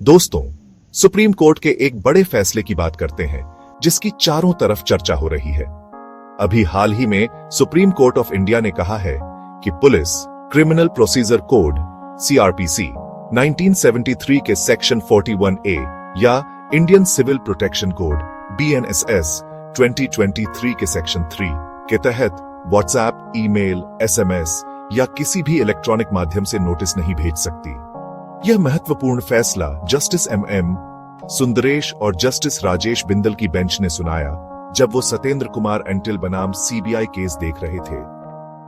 दोस्तों, supreme court के एक बड़े फैसले की बात करते हैं जिसकी चारों तरफ चर्चा हो रही है। अभी हाल ही में सुप्रीम कोर्ट ऑफ इंडिया ने कहा है कि police criminal procedure code CrPC 1973 के सेक्शन 41A या Indian civil protection code BNSS 2023 के सेक्शन 3 के तहत व्हाट्सएप, ईमेल, एसएमएस या किसी भी इलेक्ट्रॉनिक माध्यम से नोटिस नहीं भेज सकती। यह महत्वपूर्ण फैसला जस्टिस एम सुंदरेश और जस्टिस राजेश बिंदल की बेंच ने सुनाया जब वो सतेंद्र कुमार एंटिल बनाम सीबीआई केस देख रहे थे।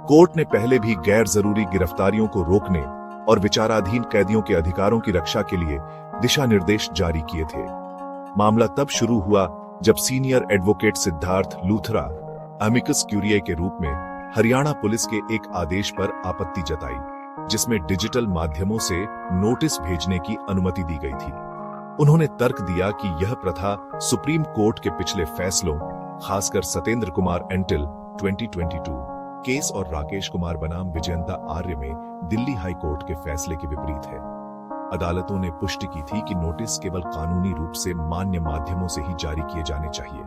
कोर्ट ने पहले भी गैर जरूरी गिरफ्तारियों को रोकने और विचाराधीन कैदियों के अधिकारों की रक्षा के लिए दिशा निर्देश जारी किए थे। मामला तब शुरू हुआ जब senior advocate Siddharth Luthra amicus curiae के रूप में हरियाणा पुलिस के एक आदेश पर आपत्ति जताई, जिसमें डिजिटल माध्यमों से नोटिस भेजने की अनुमति दी गई थी। उन्होंने तर्क दिया कि यह प्रथा सुप्रीम कोर्ट के पिछले फैसलों, खासकर सतेंद्र कुमार एंटिल 2022 केस और राकेश कुमार बनाम विजयंता आर्य में दिल्ली हाई कोर्ट के फैसले के विपरीत है। अदालतों ने पुष्टि की थी कि नोटिस केवल कानूनी रूप से मान्य माध्यमों से ही जारी किए जाने चाहिए।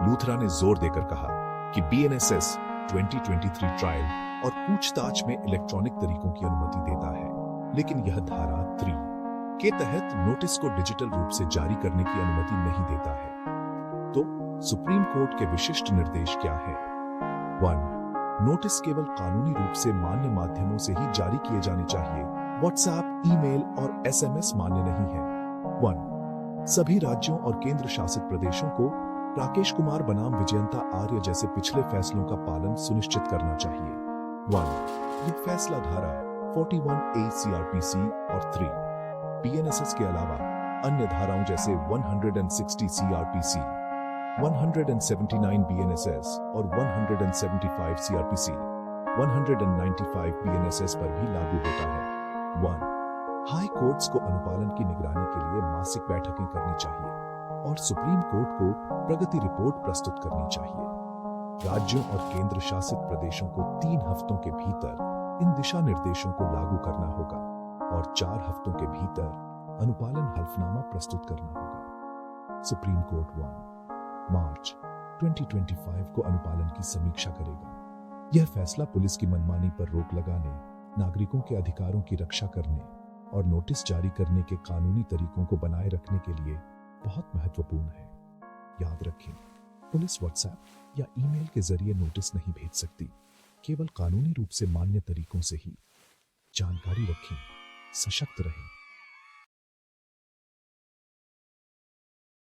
लूथरा ने जोर देकर कहा कि बीएनएसएस 2023 ट्रायल और पूछताछ में इलेक्ट्रॉनिक तरीकों की अनुमति देता है, लेकिन यह धारा 3 के तहत नोटिस को डिजिटल रूप से जारी करने की अनुमति नहीं देता है। तो सुप्रीम कोर्ट के विशिष्ट निर्देश क्या है? 1. नोटिस केवल कानूनी रूप से मान्य माध्यमों से ही जारी किए जाने चाहिए। व्हाट्सएप, ईमेल और एसएमएस मान्य नहीं है। 1. सभी राज्यों और केंद्र शासित प्रदेशों को राकेश कुमार बनाम विजयंता आर्य जैसे पिछले फैसलों का पालन सुनिश्चित करना चाहिए। 1. यह फैसला धारा 41A सीआरपीसी और 3 बीएनएसएस के अलावा अन्य धाराओं जैसे 160 सीआरपीसी, 179 बीएनएसएस और 175 सीआरपीसी, 195 बीएनएसएस पर भी लागू होता है। 1. हाई कोर्ट्स को अनुपालन की निगरानी के लिए मासिक बैठकें करनी चाहिए और सुप्रीम कोर्ट को प्रगति रिपोर्ट प्रस्तुत करनी चाहिए। राज्यों और केंद्र शासित प्रदेशों को 3 हफ्तों के भीतर इन दिशा निर्देशों को लागू करना होगा और 4 हफ्तों के भीतर अनुपालन हल्फनामा प्रस्तुत करना होगा। सुप्रीम कोर्ट 1 मार्च 2025 को अनुपालन की समीक्षा करेगा। यह फैसला पुलिस की मनमानी पर रोक लगाने, नागरिकों के अधिकारों की रक्षा करने और नोटिस जारी करने के कानूनी तरीकों को बनाए रखने के लिए बहुत महत्वपूर्ण है। याद रखें, पुलिस व्हाट्सएप या ईमेल के जरिए नोटिस नहीं भेज सकती, केवल कानूनी रूप से मान्य तरीकों से ही। जानकारी रखें, सशक्त रहें।